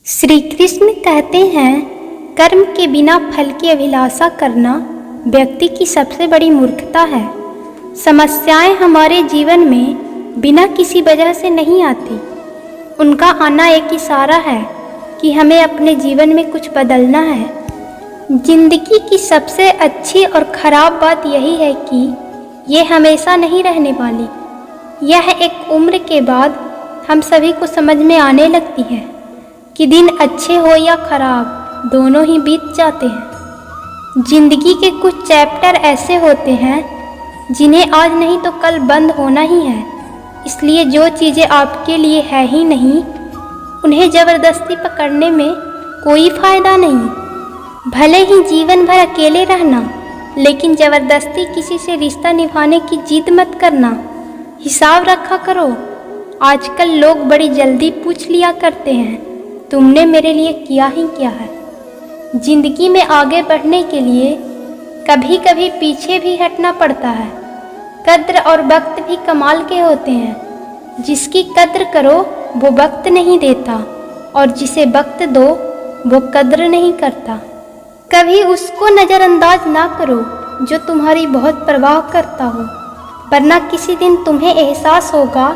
श्री कृष्ण कहते हैं, कर्म के बिना फल की अभिलाषा करना व्यक्ति की सबसे बड़ी मूर्खता है। समस्याएं हमारे जीवन में बिना किसी वजह से नहीं आती। उनका आना एक इशारा है कि हमें अपने जीवन में कुछ बदलना है। जिंदगी की सबसे अच्छी और ख़राब बात यही है कि ये हमेशा नहीं रहने वाली। यह एक उम्र के बाद हम सभी को समझ में आने लगती है कि दिन अच्छे हो या खराब, दोनों ही बीत जाते हैं। जिंदगी के कुछ चैप्टर ऐसे होते हैं जिन्हें आज नहीं तो कल बंद होना ही है। इसलिए जो चीज़ें आपके लिए है ही नहीं, उन्हें ज़बरदस्ती पकड़ने में कोई फ़ायदा नहीं। भले ही जीवन भर अकेले रहना, लेकिन ज़बरदस्ती किसी से रिश्ता निभाने की जिद मत करना। हिसाब रखा करो। आजकल लोग बड़ी जल्दी पूछ लिया करते हैं, तुमने मेरे लिए किया ही क्या है। जिंदगी में आगे बढ़ने के लिए कभी कभी पीछे भी हटना पड़ता है। कद्र और वक्त भी कमाल के होते हैं। जिसकी कद्र करो वो वक्त नहीं देता, और जिसे वक्त दो वो कद्र नहीं करता। कभी उसको नज़रअंदाज ना करो जो तुम्हारी बहुत परवाह करता हो, वरना किसी दिन तुम्हें एहसास होगा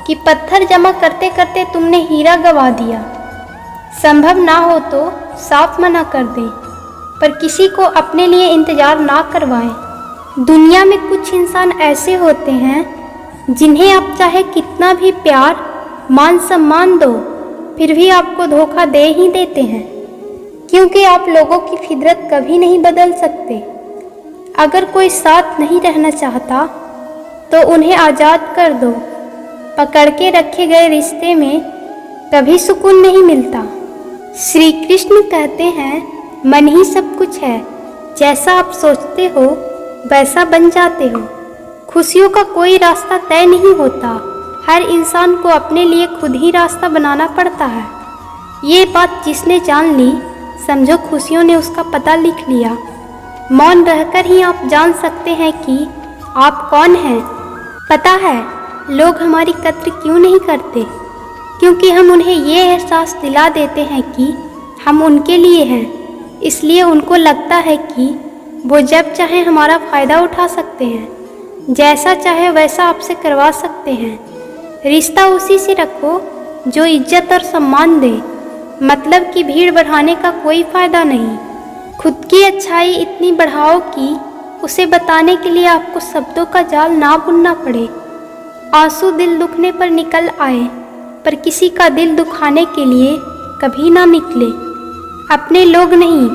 कि पत्थर जमा करते करते तुमने हीरा गंवा दिया। संभव ना हो तो साफ मना कर दें, पर किसी को अपने लिए इंतज़ार ना करवाएं। दुनिया में कुछ इंसान ऐसे होते हैं जिन्हें आप चाहे कितना भी प्यार मान सम्मान दो, फिर भी आपको धोखा दे ही देते हैं, क्योंकि आप लोगों की फितरत कभी नहीं बदल सकते। अगर कोई साथ नहीं रहना चाहता तो उन्हें आज़ाद कर दो। पकड़ के रखे गए रिश्ते में कभी सुकून नहीं मिलता। श्री कृष्ण कहते हैं, मन ही सब कुछ है। जैसा आप सोचते हो वैसा बन जाते हो। खुशियों का कोई रास्ता तय नहीं होता। हर इंसान को अपने लिए खुद ही रास्ता बनाना पड़ता है। ये बात जिसने जान ली, समझो खुशियों ने उसका पता लिख लिया। मौन रहकर ही आप जान सकते हैं कि आप कौन हैं। पता है लोग हमारी कद्र क्यों नहीं करते? क्योंकि हम उन्हें ये एहसास दिला देते हैं कि हम उनके लिए हैं। इसलिए उनको लगता है कि वो जब चाहे हमारा फ़ायदा उठा सकते हैं, जैसा चाहे वैसा आपसे करवा सकते हैं। रिश्ता उसी से रखो जो इज्जत और सम्मान दे। मतलब कि भीड़ बढ़ाने का कोई फ़ायदा नहीं। खुद की अच्छाई इतनी बढ़ाओ कि उसे बताने के लिए आपको शब्दों का जाल ना बुनना पड़े। आंसू दिल दुखने पर निकल आए, पर किसी का दिल दुखाने के लिए कभी ना निकले। अपने लोग नहीं,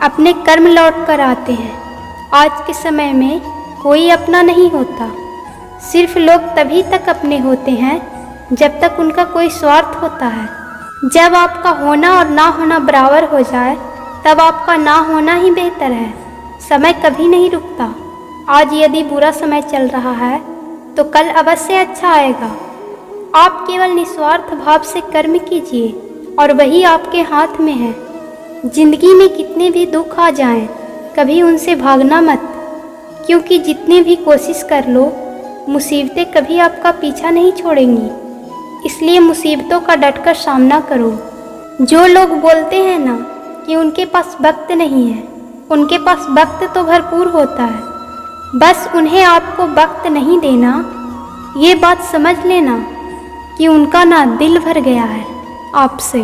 अपने कर्म लौट कर आते हैं। आज के समय में कोई अपना नहीं होता। सिर्फ लोग तभी तक अपने होते हैं जब तक उनका कोई स्वार्थ होता है। जब आपका होना और ना होना बराबर हो जाए, तब आपका ना होना ही बेहतर है। समय कभी नहीं रुकता। आज यदि बुरा समय चल रहा है तो कल अवश्य अच्छा आएगा। आप केवल निस्वार्थ भाव से कर्म कीजिए और वही आपके हाथ में है। जिंदगी में कितने भी दुख आ जाएं, कभी उनसे भागना मत, क्योंकि जितनी भी कोशिश कर लो, मुसीबतें कभी आपका पीछा नहीं छोड़ेंगी। इसलिए मुसीबतों का डटकर सामना करो। जो लोग बोलते हैं ना कि उनके पास वक्त नहीं है, उनके पास वक्त तो भरपूर होता है, बस उन्हें आपको वक्त नहीं देना। ये बात समझ लेना कि उनका ना दिल भर गया है आपसे।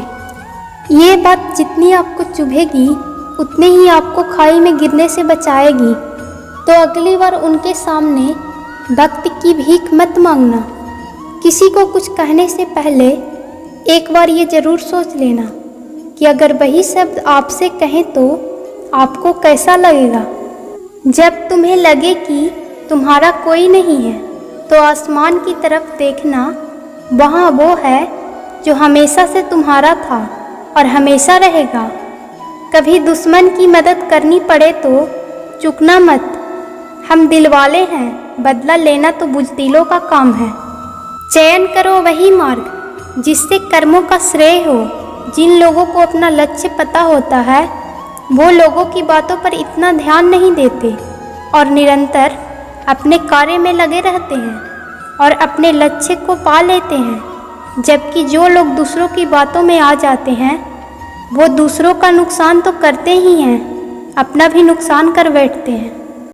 ये बात जितनी आपको चुभेगी उतने ही आपको खाई में गिरने से बचाएगी। तो अगली बार उनके सामने वक्त की भीख मत मांगना। किसी को कुछ कहने से पहले एक बार ये ज़रूर सोच लेना कि अगर वही शब्द आपसे कहें तो आपको कैसा लगेगा। जब तुम्हें लगे कि तुम्हारा कोई नहीं है तो आसमान की तरफ देखना। वहाँ वो है जो हमेशा से तुम्हारा था और हमेशा रहेगा। कभी दुश्मन की मदद करनी पड़े तो चूकना मत। हम दिल वाले हैं, बदला लेना तो बुज़दिलों का काम है। चयन करो वही मार्ग जिससे कर्मों का श्रेय हो। जिन लोगों को अपना लक्ष्य पता होता है वो लोगों की बातों पर इतना ध्यान नहीं देते और निरंतर अपने कार्य में लगे रहते हैं और अपने लक्ष्य को पा लेते हैं। जबकि जो लोग दूसरों की बातों में आ जाते हैं वो दूसरों का नुकसान तो करते ही हैं, अपना भी नुकसान कर बैठते हैं।